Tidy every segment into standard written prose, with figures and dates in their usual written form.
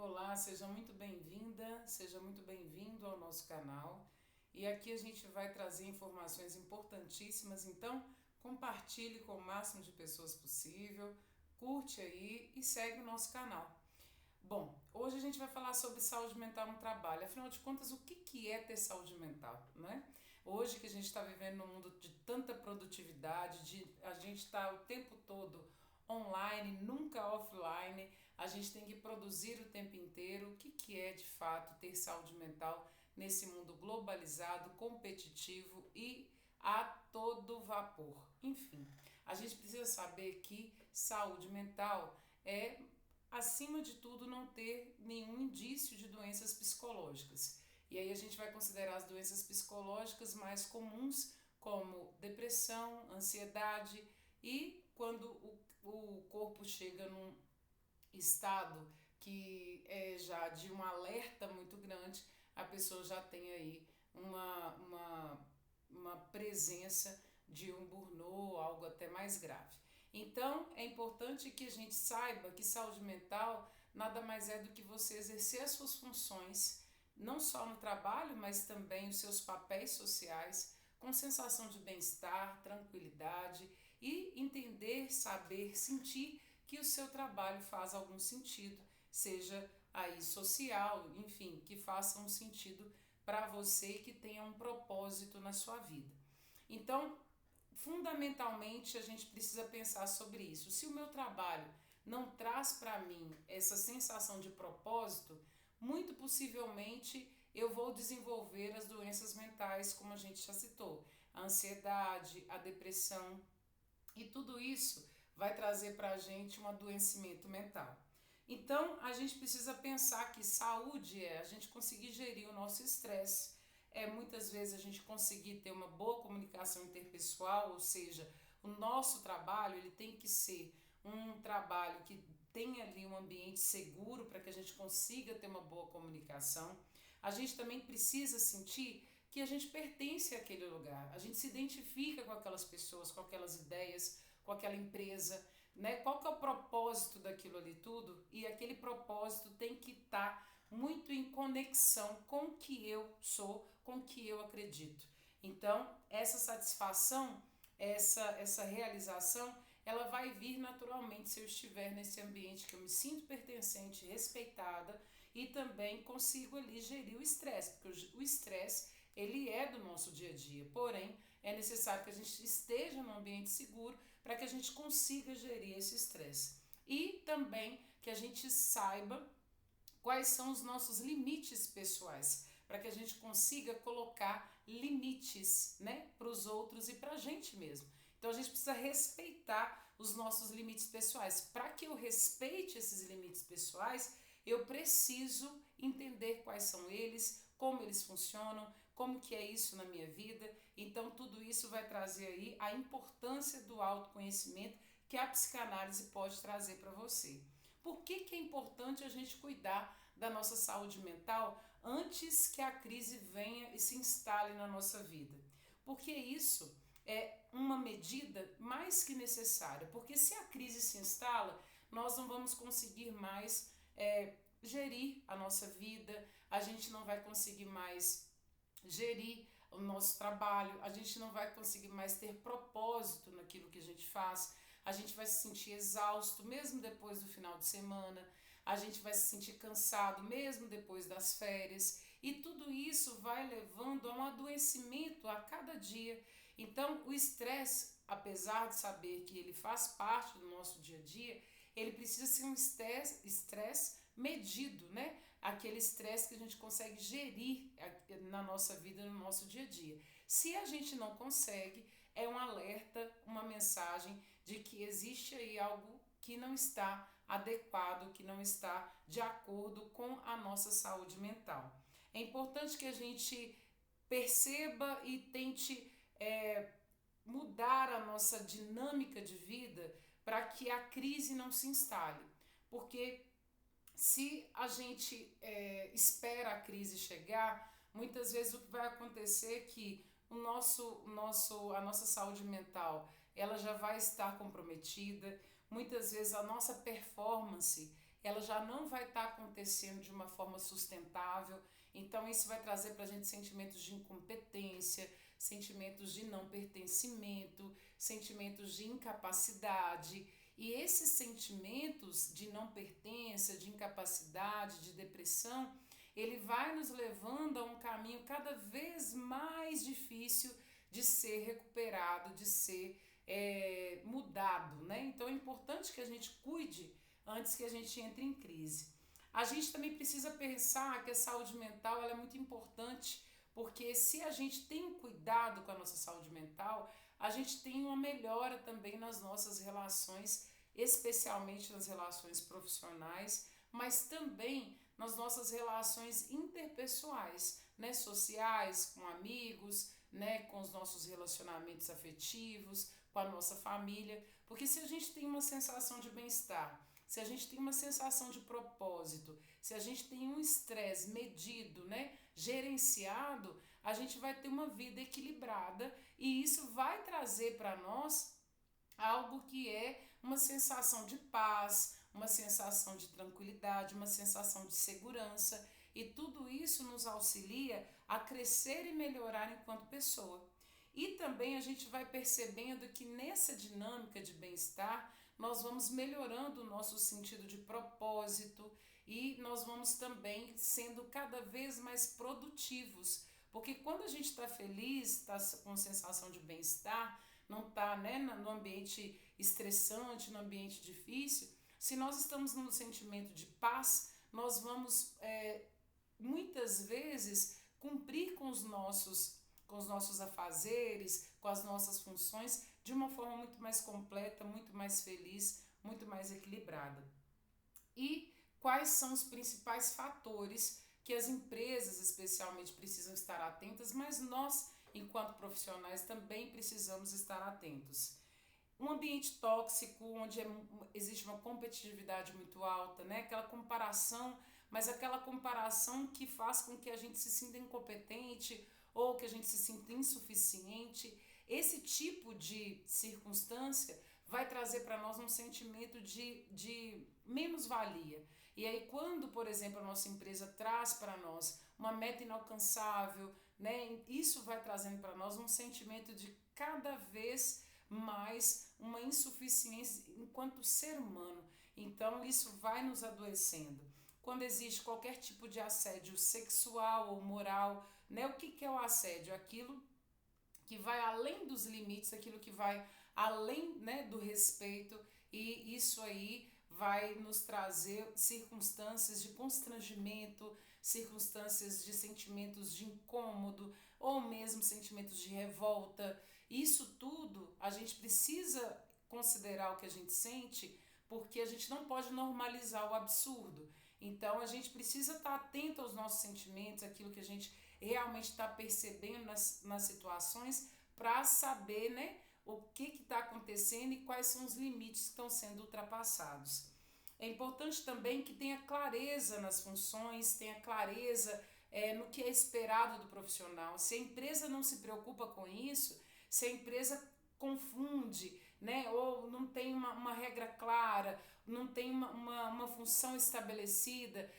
Olá, seja muito bem-vinda, seja muito bem-vindo ao nosso canal. E aqui a gente vai trazer informações importantíssimas, então compartilhe com o máximo de pessoas possível, curte aí e segue o nosso canal. Bom, hoje a gente vai falar sobre saúde mental no trabalho. Afinal de contas, o que é ter saúde mental, né? Hoje que a gente está vivendo num mundo de tanta produtividade, a gente está o tempo todo online, nunca offline, a gente tem que produzir o tempo inteiro. O que é de fato ter saúde mental nesse mundo globalizado, competitivo e a todo vapor? Enfim, a gente precisa saber que saúde mental é, acima de tudo, não ter nenhum indício de doenças psicológicas. E aí a gente vai considerar as doenças psicológicas mais comuns, como depressão, ansiedade, e quando o corpo chega num estado que é já de um alerta muito grande, a pessoa já tem aí uma presença de um burnout, algo até mais grave. Então, é importante que a gente saiba que saúde mental nada mais é do que você exercer as suas funções, não só no trabalho, mas também os seus papéis sociais, com sensação de bem-estar, tranquilidade e entender, saber, sentir que o seu trabalho faz algum sentido, seja aí social, enfim, que faça um sentido para você e que tenha um propósito na sua vida. Então, fundamentalmente, a gente precisa pensar sobre isso. Se o meu trabalho não traz para mim essa sensação de propósito, muito possivelmente eu vou desenvolver as doenças mentais, como a gente já citou, a ansiedade, a depressão, e tudo isso vai trazer para a gente um adoecimento mental. Então, a gente precisa pensar que saúde é a gente conseguir gerir o nosso estresse, muitas vezes a gente conseguir ter uma boa comunicação interpessoal, ou seja, o nosso trabalho ele tem que ser um trabalho que tenha ali um ambiente seguro para que a gente consiga ter uma boa comunicação. A gente também precisa sentir que a gente pertence àquele lugar, a gente se identifica com aquelas pessoas, com aquelas ideias, com aquela empresa, né? Qual que é o propósito daquilo ali tudo? E aquele propósito tem que estar muito em conexão com o que eu sou, com o que eu acredito. Então, essa satisfação, essa realização, ela vai vir naturalmente se eu estiver nesse ambiente que eu me sinto pertencente, respeitada e também consigo ali gerir o estresse, porque o estresse ele é do nosso dia a dia, porém é necessário que a gente esteja num ambiente seguro para que a gente consiga gerir esse estresse. E também que a gente saiba quais são os nossos limites pessoais, para que a gente consiga colocar limites, né, para os outros e para a gente mesmo. Então a gente precisa respeitar os nossos limites pessoais. Para que eu respeite esses limites pessoais, eu preciso entender quais são eles, como eles funcionam, como que é isso na minha vida. Então tudo isso vai trazer aí a importância do autoconhecimento que a psicanálise pode trazer para você. Por que é importante a gente cuidar da nossa saúde mental antes que a crise venha e se instale na nossa vida? Porque isso é uma medida mais que necessária, porque se a crise se instala, nós não vamos conseguir mais gerir a nossa vida, a gente não vai conseguir mais gerir o nosso trabalho, a gente não vai conseguir mais ter propósito naquilo que a gente faz, a gente vai se sentir exausto mesmo depois do final de semana, a gente vai se sentir cansado mesmo depois das férias, e tudo isso vai levando a um adoecimento a cada dia. Então o estresse, apesar de saber que ele faz parte do nosso dia a dia, ele precisa ser um estresse medido, né? Aquele estresse que a gente consegue gerir na nossa vida, no nosso dia a dia. Se a gente não consegue, é um alerta, uma mensagem de que existe aí algo que não está adequado, que não está de acordo com a nossa saúde mental. É importante que a gente perceba e tente mudar a nossa dinâmica de vida para que a crise não se instale. Porque se a gente espera a crise chegar, muitas vezes o que vai acontecer é que a nossa saúde mental ela já vai estar comprometida, muitas vezes a nossa performance ela já não vai estar acontecendo de uma forma sustentável. Então isso vai trazer para a gente sentimentos de incompetência, sentimentos de não pertencimento, sentimentos de incapacidade. E esses sentimentos de não pertença, de incapacidade, de depressão, ele vai nos levando a um caminho cada vez mais difícil de ser recuperado, de ser mudado, né? Então é importante que a gente cuide antes que a gente entre em crise. A gente também precisa pensar que a saúde mental ela é muito importante, porque se a gente tem um cuidado com a nossa saúde mental, a gente tem uma melhora também nas nossas relações, especialmente nas relações profissionais, mas também nas nossas relações interpessoais, né, sociais, com amigos, né, com os nossos relacionamentos afetivos, com a nossa família, porque se a gente tem uma sensação de bem-estar, se a gente tem uma sensação de propósito, se a gente tem um estresse medido, né, gerenciado, a gente vai ter uma vida equilibrada e isso vai trazer para nós algo que é uma sensação de paz, uma sensação de tranquilidade, uma sensação de segurança, e tudo isso nos auxilia a crescer e melhorar enquanto pessoa. E também a gente vai percebendo que nessa dinâmica de bem-estar, nós vamos melhorando o nosso sentido de propósito e nós vamos também sendo cada vez mais produtivos. Porque quando a gente está feliz, está com sensação de bem-estar, não está, né, no ambiente estressante, no ambiente difícil, se nós estamos num sentimento de paz, nós vamos muitas vezes cumprir com os nossos afazeres, com as nossas funções de uma forma muito mais completa, muito mais feliz, muito mais equilibrada. E quais são os principais fatores que as empresas especialmente precisam estar atentas, mas nós, enquanto profissionais, também precisamos estar atentos. Um ambiente tóxico, onde existe uma competitividade muito alta, né? Aquela comparação, mas aquela comparação que faz com que a gente se sinta incompetente ou que a gente se sinta insuficiente. Esse tipo de circunstância vai trazer para nós um sentimento de menos-valia. E aí, quando, por exemplo, a nossa empresa traz para nós uma meta inalcançável, né, isso vai trazendo para nós um sentimento de cada vez mais uma insuficiência enquanto ser humano. Então, isso vai nos adoecendo. Quando existe qualquer tipo de assédio sexual ou moral, né, o que é o assédio? Aquilo que vai além dos limites, aquilo que vai além, né, do respeito, e isso aí vai nos trazer circunstâncias de constrangimento, circunstâncias de sentimentos de incômodo ou mesmo sentimentos de revolta. Isso tudo a gente precisa considerar o que a gente sente, porque a gente não pode normalizar o absurdo. Então a gente precisa estar atento aos nossos sentimentos, aquilo que a gente realmente está percebendo nas situações, para saber, né, o que está acontecendo e quais são os limites que estão sendo ultrapassados. É importante também que tenha clareza nas funções, tenha clareza no que é esperado do profissional. Se a empresa não se preocupa com isso, se a empresa confunde, né, ou não tem uma regra clara, não tem uma função estabelecida,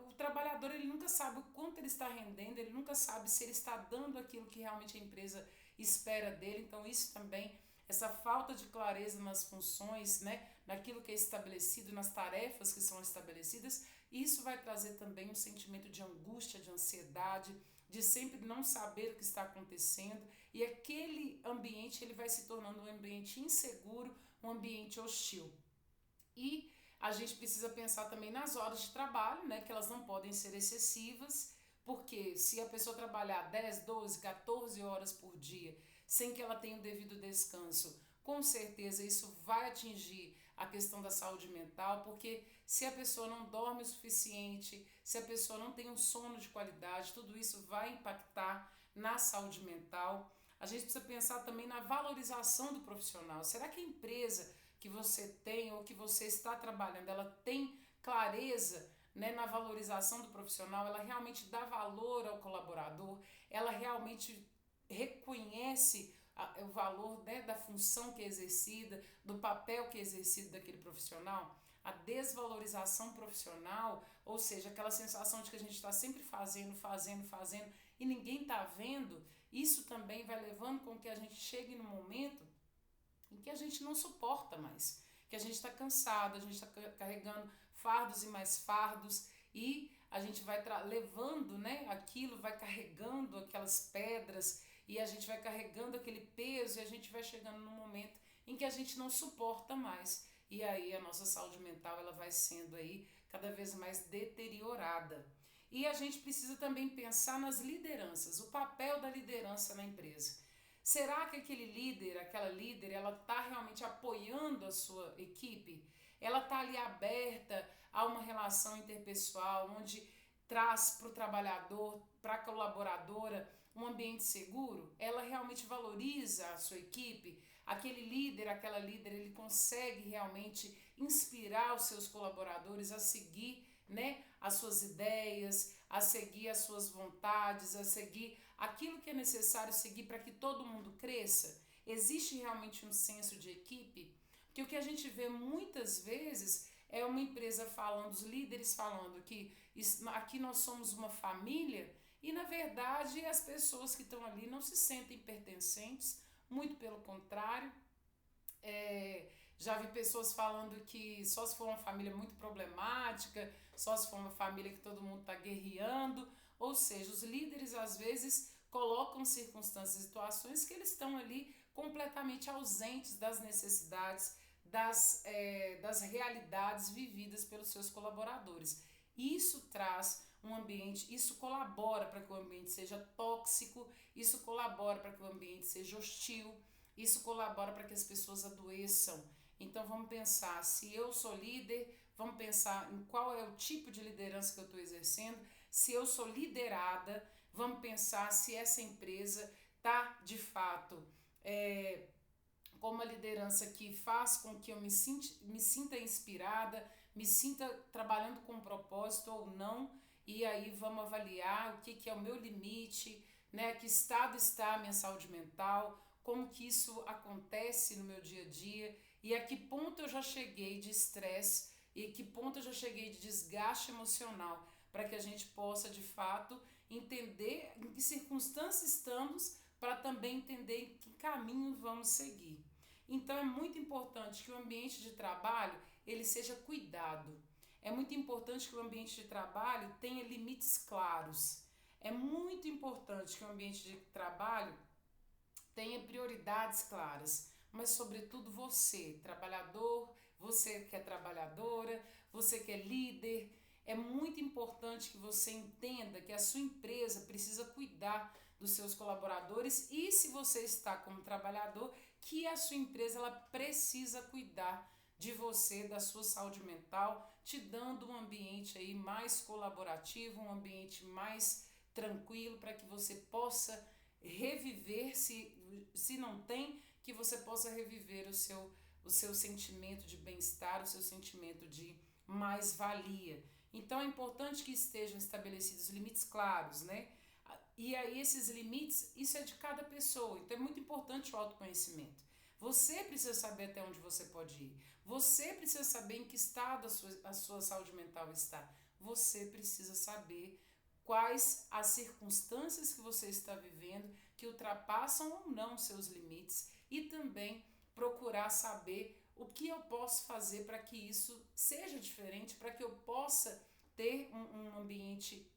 o trabalhador ele nunca sabe o quanto ele está rendendo, ele nunca sabe se ele está dando aquilo que realmente a empresa espera dele. Então isso também, essa falta de clareza nas funções, né, naquilo que é estabelecido, nas tarefas que são estabelecidas, isso vai trazer também um sentimento de angústia, de ansiedade, de sempre não saber o que está acontecendo, e aquele ambiente ele vai se tornando um ambiente inseguro, um ambiente hostil. E a gente precisa pensar também nas horas de trabalho, né, que elas não podem ser excessivas, porque se a pessoa trabalhar 10, 12, 14 horas por dia, sem que ela tenha o devido descanso, com certeza isso vai atingir a questão da saúde mental, porque se a pessoa não dorme o suficiente, se a pessoa não tem um sono de qualidade, tudo isso vai impactar na saúde mental. A gente precisa pensar também na valorização do profissional. Será que a empresa que você tem ou que você está trabalhando, ela tem clareza, né, na valorização do profissional? Ela realmente dá valor ao colaborador? Ela realmente reconhece o valor, né, da função que é exercida, do papel que é exercido daquele profissional? a desvalorização profissional, ou seja, aquela sensação de que a gente está sempre fazendo e ninguém está vendo, isso também vai levando com que a gente chegue no momento em que a gente não suporta mais, que a gente está cansado, a gente está carregando fardos e mais fardos e a gente vai levando, né, aquilo, vai carregando aquelas pedras e a gente vai carregando aquele peso e a gente vai chegando num momento em que a gente não suporta mais e aí a nossa saúde mental ela vai sendo aí cada vez mais deteriorada. E a gente precisa também pensar nas lideranças, o papel da liderança na empresa. Será que aquele líder, aquela líder, ela está realmente apoiando a sua equipe? Ela está ali aberta a uma relação interpessoal, onde traz para o trabalhador, para a colaboradora, um ambiente seguro? Ela realmente valoriza a sua equipe? Aquele líder, aquela líder, ele consegue realmente inspirar os seus colaboradores a seguir, né, as suas ideias, a seguir as suas vontades, a seguir aquilo que é necessário seguir para que todo mundo cresça? Existe realmente um senso de equipe? Porque o que a gente vê muitas vezes é uma empresa falando, os líderes falando que aqui nós somos uma família e na verdade as pessoas que estão ali não se sentem pertencentes, muito pelo contrário. Já vi pessoas falando que só se for uma família muito problemática, só se for uma família que todo mundo está guerreando, ou seja, os líderes às vezes colocam circunstâncias e situações que eles estão ali completamente ausentes das necessidades, das realidades vividas pelos seus colaboradores. Isso traz um ambiente, isso colabora para que o ambiente seja tóxico, isso colabora para que o ambiente seja hostil, isso colabora para que as pessoas adoeçam. Então vamos pensar, se eu sou líder, vamos pensar em qual é o tipo de liderança que eu estou exercendo. Se eu sou liderada, vamos pensar se essa empresa está de fato com uma liderança que faz com que eu me sinta inspirada, me sinta trabalhando com um propósito ou não. E aí vamos avaliar o que é o meu limite, né? Que estado está a minha saúde mental, como que isso acontece no meu dia a dia e a que ponto eu já cheguei de estresse e que ponto eu já cheguei de desgaste emocional, para que a gente possa de fato entender em que circunstâncias estamos, para também entender em que caminho vamos seguir. Então é muito importante que o ambiente de trabalho ele seja cuidado. É muito importante que o ambiente de trabalho tenha limites claros. É muito importante que o ambiente de trabalho tenha prioridades claras, mas sobretudo você, trabalhador, você que é trabalhadora, você que é líder, é muito importante que você entenda que a sua empresa precisa cuidar dos seus colaboradores e se você está como trabalhador, que a sua empresa ela precisa cuidar de você, da sua saúde mental, te dando um ambiente aí mais colaborativo, um ambiente mais tranquilo para que você possa reviver, se não tem, que você possa reviver o seu sentimento de bem-estar, o seu sentimento de mais-valia. Então é importante que estejam estabelecidos limites claros, né? E aí esses limites, isso é de cada pessoa, então é muito importante o autoconhecimento. Você precisa saber até onde você pode ir. Você precisa saber em que estado a sua saúde mental está. Você precisa saber quais as circunstâncias que você está vivendo que ultrapassam ou não seus limites e também procurar saber o que eu posso fazer para que isso seja diferente, para que eu possa ter um ambiente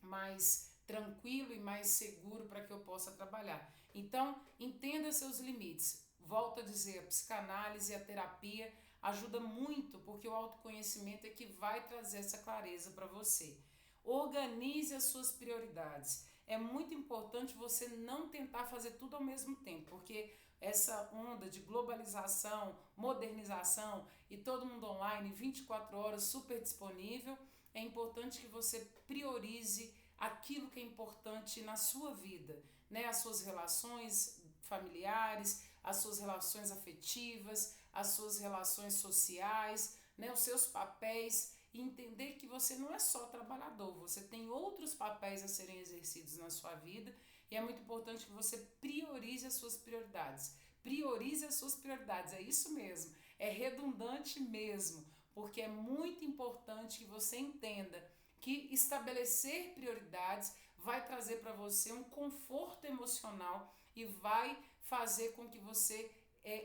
mais tranquilo e mais seguro para que eu possa trabalhar. Então, entenda seus limites. Volto a dizer, a psicanálise e a terapia ajuda muito, porque o autoconhecimento é que vai trazer essa clareza para você. Organize as suas prioridades. É muito importante você não tentar fazer tudo ao mesmo tempo, porque essa onda de globalização, modernização e todo mundo online, 24 horas, super disponível, é importante que você priorize aquilo que é importante na sua vida, né? As suas relações familiares, as suas relações afetivas, as suas relações sociais, né? Os seus papéis e entender que você não é só trabalhador, você tem outros papéis a serem exercidos na sua vida e é muito importante que você priorize as suas prioridades. Priorize as suas prioridades, é isso mesmo, é redundante mesmo, porque é muito importante que você entenda que estabelecer prioridades vai trazer para você um conforto emocional e vai fazer com que você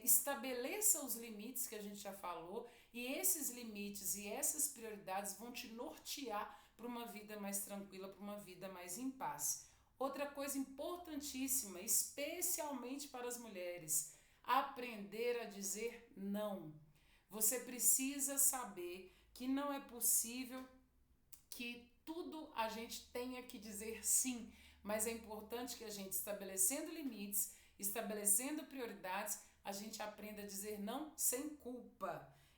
estabeleça os limites que a gente já falou, e esses limites e essas prioridades vão te nortear para uma vida mais tranquila, para uma vida mais em paz. Outra coisa importantíssima, especialmente para as mulheres, aprender a dizer não. Você precisa saber que não é possível que tudo a gente tenha que dizer sim, mas é importante que a gente, estabelecendo limites, estabelecendo prioridades, a gente aprenda a dizer não sem culpa.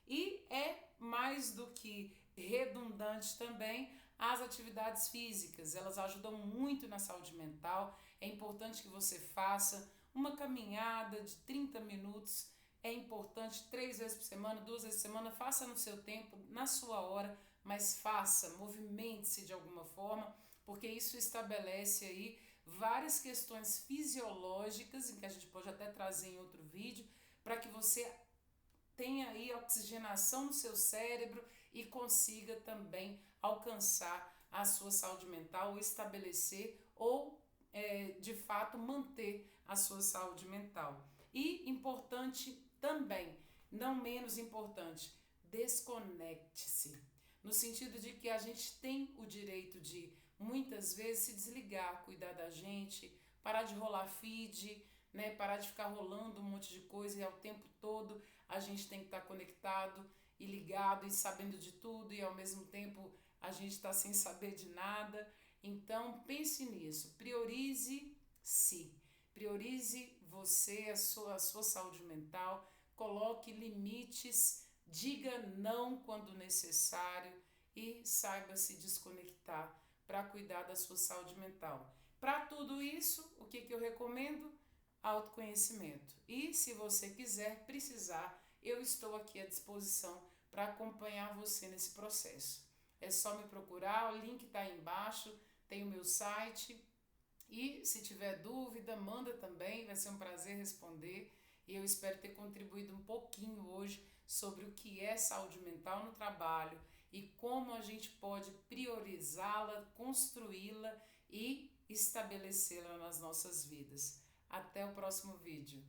E é mais do que redundante também as atividades físicas, elas ajudam muito na saúde mental. É importante que você faça uma caminhada de 30 minutos, é importante 3 vezes por semana, 2 vezes por semana, faça no seu tempo, na sua hora, mas faça, movimente-se de alguma forma, porque isso estabelece aí várias questões fisiológicas, em que a gente pode até trazer em outro vídeo, para que você tenha aí oxigenação no seu cérebro e consiga também alcançar a sua saúde mental, ou estabelecer ou de fato manter a sua saúde mental. E importante também, não menos importante, desconecte-se, no sentido de que a gente tem o direito de muitas vezes se desligar, cuidar da gente, parar de rolar feed, né, parar de ficar rolando um monte de coisa, e ao tempo todo a gente tem que estar conectado e ligado e sabendo de tudo, e ao mesmo tempo a gente está sem saber de nada. Então pense nisso, priorize-se, priorize você, a sua saúde mental, coloque limites, diga não quando necessário e saiba se desconectar para cuidar da sua saúde mental. Para tudo isso, o que eu recomendo? Autoconhecimento. E se você quiser, precisar, eu estou aqui à disposição para acompanhar você nesse processo. É só me procurar, o link está aí embaixo, tem o meu site, e se tiver dúvida, manda também, vai ser um prazer responder, e eu espero ter contribuído um pouquinho hoje sobre o que é saúde mental no trabalho e como a gente pode priorizá-la, construí-la e estabelecê-la nas nossas vidas. Até o próximo vídeo.